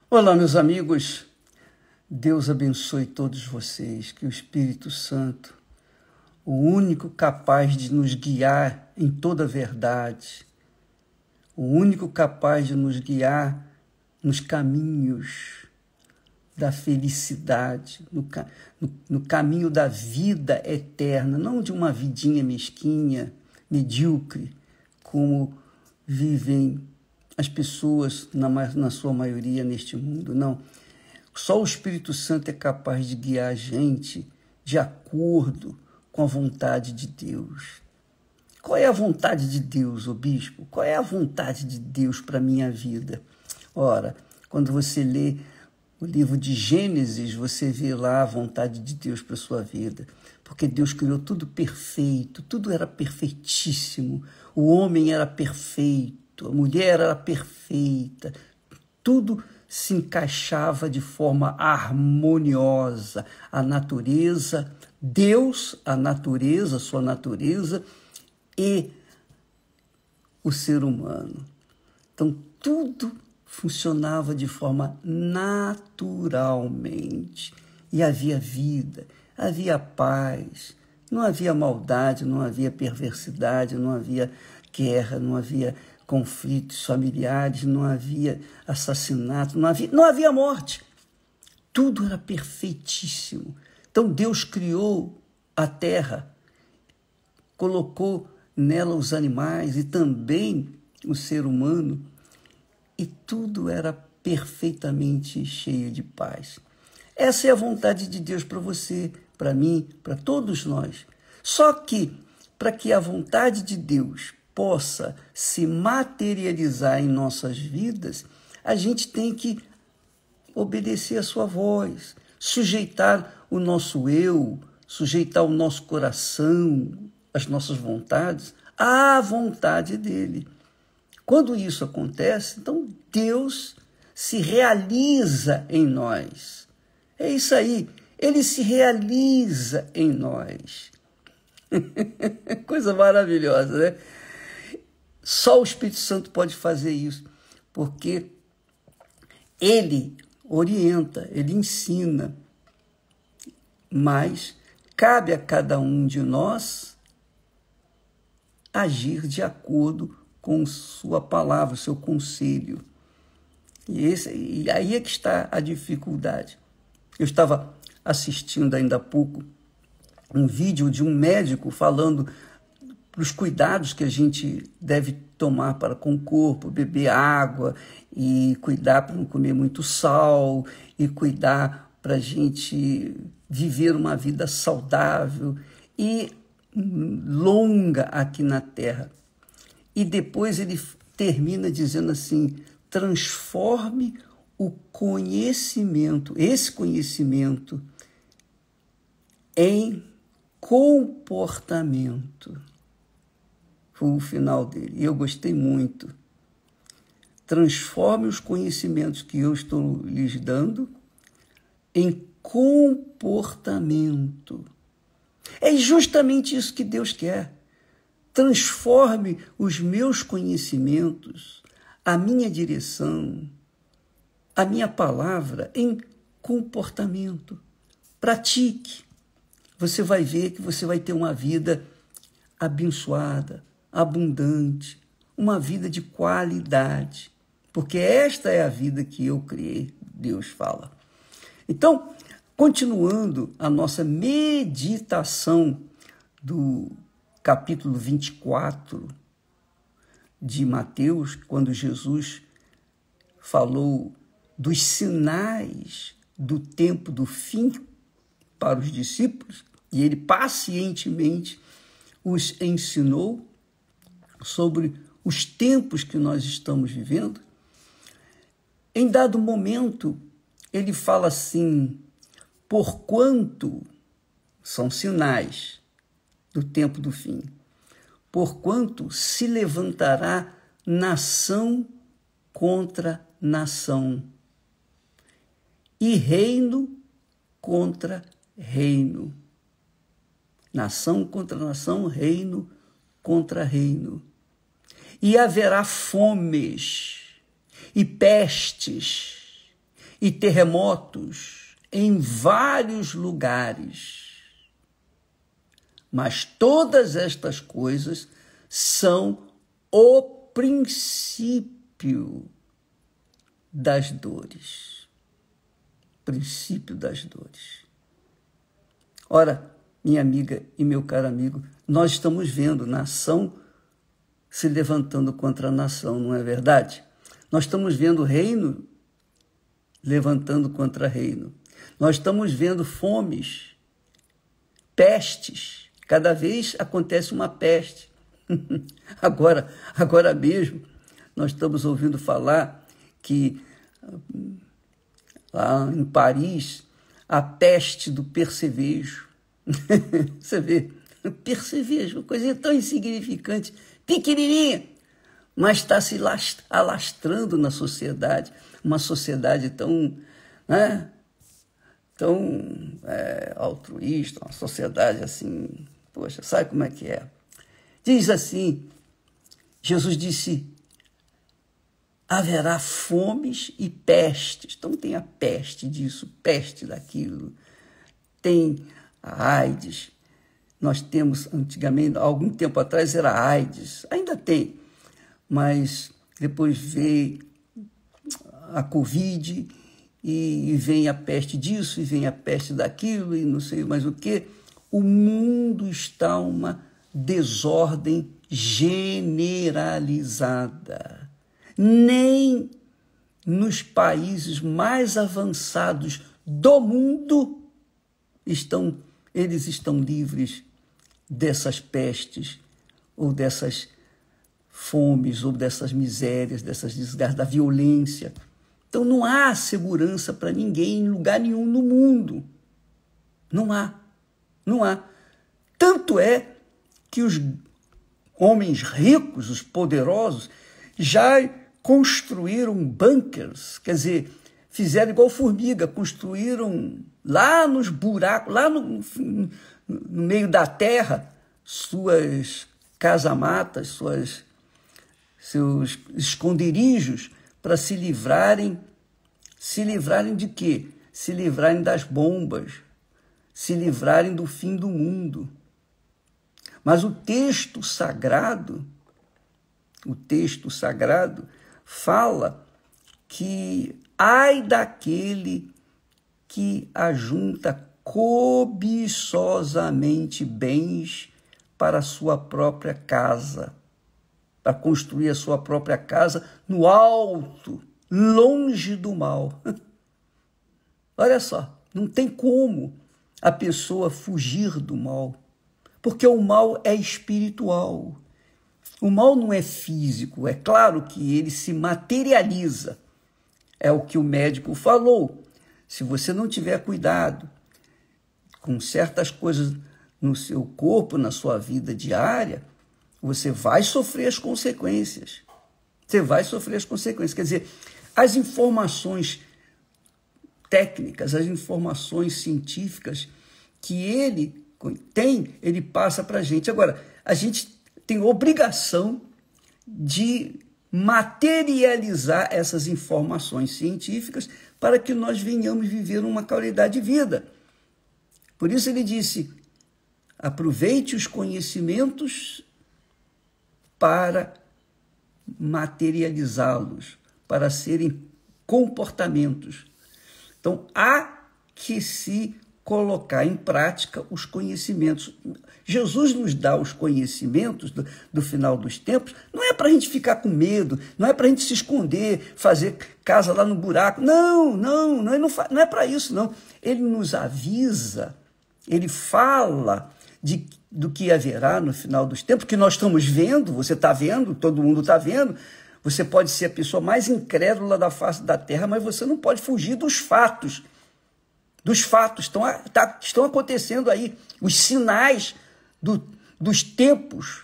Olá, meus amigos. Deus abençoe todos vocês. Que o Espírito Santo, o único capaz de nos guiar em toda a verdade, o único capaz de nos guiar nos caminhos da felicidade, no caminho da vida eterna, não de uma vidinha mesquinha, medíocre, como vivem as pessoas, na sua maioria, neste mundo. Não. Só o Espírito Santo é capaz de guiar a gente de acordo com a vontade de Deus. Qual é a vontade de Deus, ô bispo? Qual é a vontade de Deus para a minha vida? Ora, quando você lê o livro de Gênesis, você vê lá a vontade de Deus para a sua vida. Porque Deus criou tudo perfeito, tudo era perfeitíssimo. O homem era perfeito, a mulher era perfeita, tudo se encaixava de forma harmoniosa. A natureza, Deus, a natureza, sua natureza e o ser humano. Então, tudo funcionava de forma naturalmente. E havia vida, havia paz, não havia maldade, não havia perversidade, não havia guerra, não havia conflitos familiares, não havia assassinato, não havia morte. Tudo era perfeitíssimo. Então Deus criou a terra, colocou nela os animais e também o ser humano, e tudo era perfeitamente cheio de paz. Essa é a vontade de Deus para você, para mim, para todos nós. Só que, para que a vontade de Deus possa se materializar em nossas vidas, a gente tem que obedecer a sua voz, sujeitar o nosso eu, sujeitar o nosso coração, as nossas vontades, à vontade dele. Quando isso acontece, então Deus se realiza em nós. É isso aí, ele se realiza em nós. Coisa maravilhosa, né? Só o Espírito Santo pode fazer isso, porque ele orienta, ele ensina, mas cabe a cada um de nós agir de acordo com sua palavra, seu conselho. E aí é que está a dificuldade. Eu estava assistindo ainda há pouco um vídeo de um médico falando dos cuidados que a gente deve tomar para com o corpo, beber água e cuidar para não comer muito sal e cuidar para a gente viver uma vida saudável e longa aqui na Terra. E depois ele termina dizendo assim: transforme o conhecimento, esse conhecimento, em comportamento. Foi o final dele. E eu gostei muito. Transforme os conhecimentos que eu estou lhes dando em comportamento. É justamente isso que Deus quer. Transforme os meus conhecimentos, a minha direção, a minha palavra em comportamento. Pratique. Você vai ver que você vai ter uma vida abençoada, abundante, uma vida de qualidade, porque esta é a vida que eu criei, Deus fala. Então, continuando a nossa meditação do capítulo 24 de Mateus, quando Jesus falou dos sinais do tempo do fim para os discípulos, e ele pacientemente os ensinou sobre os tempos que nós estamos vivendo. Em dado momento, ele fala assim: porquanto, são sinais do tempo do fim, porquanto se levantará nação contra nação, e reino contra reino. Nação contra nação, reino contra reino. E haverá fomes e pestes, e terremotos em vários lugares. Mas todas estas coisas são o princípio das dores. Princípio das dores. Ora, minha amiga e meu caro amigo, nós estamos vendo nação se levantando contra a nação, não é verdade? Nós estamos vendo reino levantando contra reino. Nós estamos vendo fomes, pestes. Cada vez acontece uma peste. Agora mesmo, nós estamos ouvindo falar que lá em Paris, a peste do percevejo. Você vê, percevejo, uma coisa tão insignificante, pequenininha, mas está se alastrando na sociedade, uma sociedade tão, né, tão altruísta, uma sociedade assim, poxa, sabe como é que é? Diz assim, Jesus disse, haverá fomes e pestes. Então tem a peste disso, peste daquilo, tem a AIDS. Nós temos antigamente, algum tempo atrás era a AIDS, ainda tem, mas depois veio a Covid e vem a peste disso, e vem a peste daquilo, e não sei mais o quê. O mundo está uma desordem generalizada. Nem nos países mais avançados do mundo eles estão livres dessas pestes, ou dessas fomes, ou dessas misérias, dessas desgraças, da violência. Então não há segurança para ninguém em lugar nenhum no mundo. Não há. Tanto é que os homens ricos, os poderosos, já construíram bunkers, quer dizer, fizeram igual formiga, construíram lá nos buracos, lá no meio da terra, suas casamatas, seus esconderijos, para se livrarem de quê? Se livrarem das bombas, se livrarem do fim do mundo. Mas o texto sagrado fala que ai daquele que ajunta cobiçosamente bens para a sua própria casa, para construir a sua própria casa no alto, longe do mal. Olha só, não tem como a pessoa fugir do mal, porque o mal é espiritual. O mal não é físico, é claro que ele se materializa. É o que o médico falou. Se você não tiver cuidado com certas coisas no seu corpo, na sua vida diária, você vai sofrer as consequências. Você vai sofrer as consequências. Quer dizer, as informações técnicas, as informações científicas que ele tem, ele passa para a gente. Agora, a gente tem obrigação de materializar essas informações científicas para que nós venhamos viver uma qualidade de vida. Por isso ele disse, aproveite os conhecimentos para materializá-los, para serem comportamentos. Então, há que se colocar em prática os conhecimentos. Jesus nos dá os conhecimentos do final dos tempos, não é para a gente ficar com medo, não é para a gente se esconder, fazer casa lá no buraco. Não é para isso, não. Ele nos avisa, ele fala do que haverá no final dos tempos, que nós estamos vendo, você está vendo, todo mundo está vendo. Você pode ser a pessoa mais incrédula da face da terra, mas você não pode fugir dos fatos. Dos fatos estão acontecendo aí. Os sinais dos tempos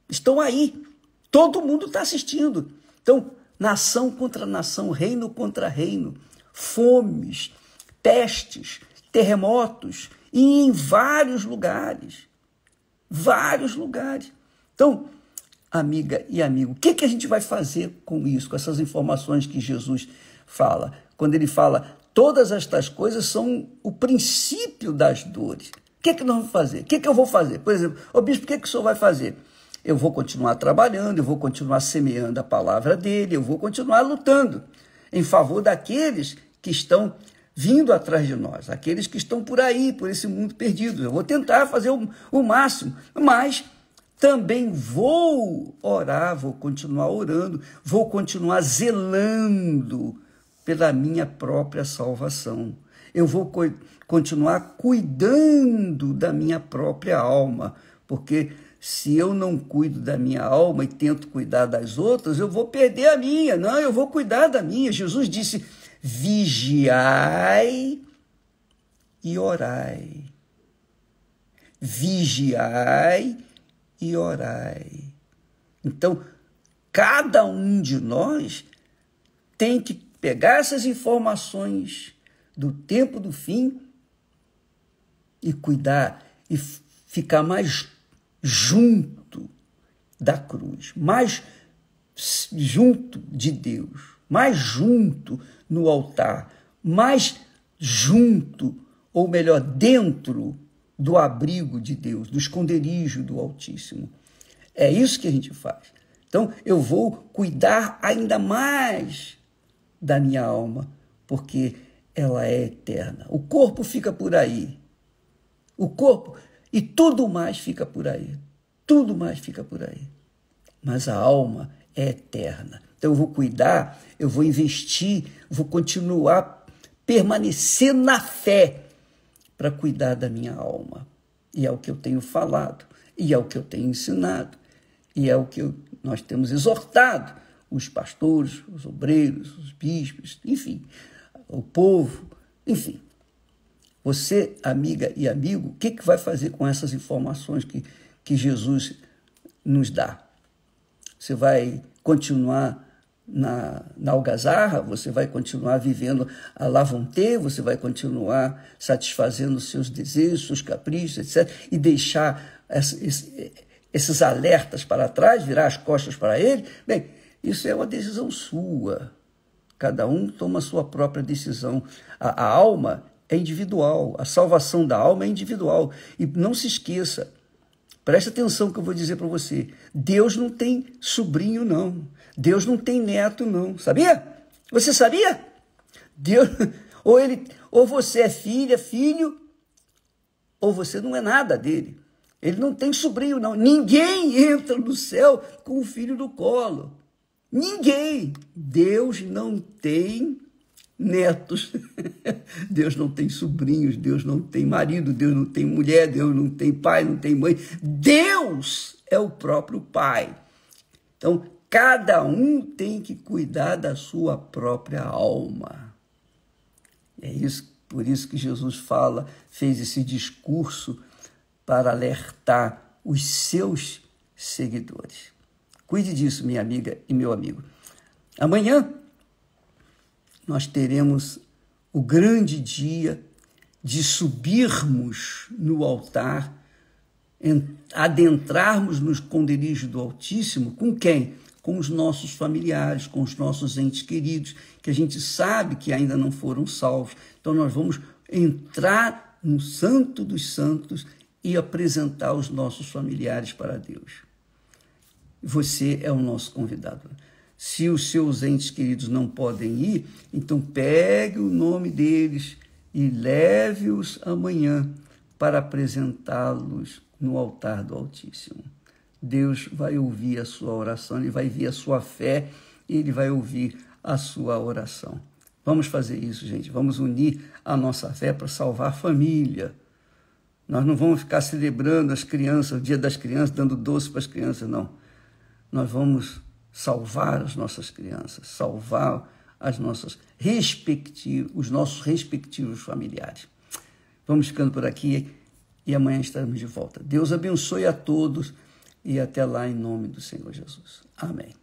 estão aí. Todo mundo está assistindo. Então, nação contra nação, reino contra reino, fomes, pestes, terremotos, e em vários lugares. Vários lugares. Então, amiga e amigo, o que a gente vai fazer com isso, com essas informações que Jesus fala? quando ele fala, todas estas coisas são o princípio das dores. O que é que nós vamos fazer? O que é que eu vou fazer? Por exemplo, bispo, o que é que o senhor vai fazer? Eu vou continuar trabalhando, eu vou continuar semeando a palavra dele, eu vou continuar lutando em favor daqueles que estão vindo atrás de nós, aqueles que estão por aí, por esse mundo perdido. Eu vou tentar fazer o máximo, mas também vou orar, vou continuar orando, vou continuar zelando pela minha própria salvação. Eu vou continuar cuidando da minha própria alma, porque se eu não cuido da minha alma e tento cuidar das outras, eu vou perder a minha. Não, eu vou cuidar da minha. Jesus disse, vigiai e orai. Vigiai e orai. Então, cada um de nós tem que pegar essas informações do tempo do fim e cuidar e ficar mais junto da cruz, mais junto de Deus, mais junto no altar, mais junto, ou melhor, dentro do abrigo de Deus, do esconderijo do Altíssimo. É isso que a gente faz. Então, eu vou cuidar ainda mais da minha alma, porque ela é eterna. O corpo fica por aí. O corpo e tudo mais fica por aí. Tudo mais fica por aí. Mas a alma é eterna. Então eu vou cuidar, eu vou investir, vou continuar permanecer na fé para cuidar da minha alma. E é o que eu tenho falado, e é o que eu tenho ensinado, e é o que nós temos exortado os pastores, os obreiros, os bispos, enfim, o povo, enfim. Você, amiga e amigo, o que vai fazer com essas informações que Jesus nos dá? Você vai continuar na algazarra? Você vai continuar vivendo a la vontade? Você vai continuar satisfazendo os seus desejos, seus caprichos, etc., e deixar esses alertas para trás, virar as costas para ele? Bem, isso é uma decisão sua. Cada um toma a sua própria decisão. A alma é individual, a salvação da alma é individual. E não se esqueça, preste atenção no que eu vou dizer para você. Deus não tem sobrinho, não. Deus não tem neto, não. Sabia? Você sabia? Deus, ou você é filha, filho, ou você não é nada dele. Ele não tem sobrinho, não. Ninguém entra no céu com o filho no colo. Ninguém. Deus não tem netos. Deus não tem sobrinhos. Deus não tem marido. Deus não tem mulher. Deus não tem pai, não tem mãe. Deus é o próprio Pai. Então, cada um tem que cuidar da sua própria alma. É isso, por isso que Jesus fez esse discurso para alertar os seus seguidores. Cuide disso, minha amiga e meu amigo. Amanhã nós teremos o grande dia de subirmos no altar, adentrarmos no esconderijo do Altíssimo. Com quem? Com os nossos familiares, com os nossos entes queridos, que a gente sabe que ainda não foram salvos. Então nós vamos entrar no Santo dos Santos e apresentar os nossos familiares para Deus. Você é o nosso convidado. Se os seus entes queridos não podem ir, então pegue o nome deles e leve-os amanhã para apresentá-los no altar do Altíssimo. Deus vai ouvir a sua oração, Ele vai ver a sua fé e Ele vai ouvir a sua oração. Vamos fazer isso, gente. Vamos unir a nossa fé para salvar a família. Nós não vamos ficar celebrando as crianças, o dia das crianças, dando doce para as crianças, não. Nós vamos salvar as nossas crianças, salvar os nossos respectivos familiares. Vamos ficando por aqui e amanhã estaremos de volta. Deus abençoe a todos e até lá em nome do Senhor Jesus. Amém.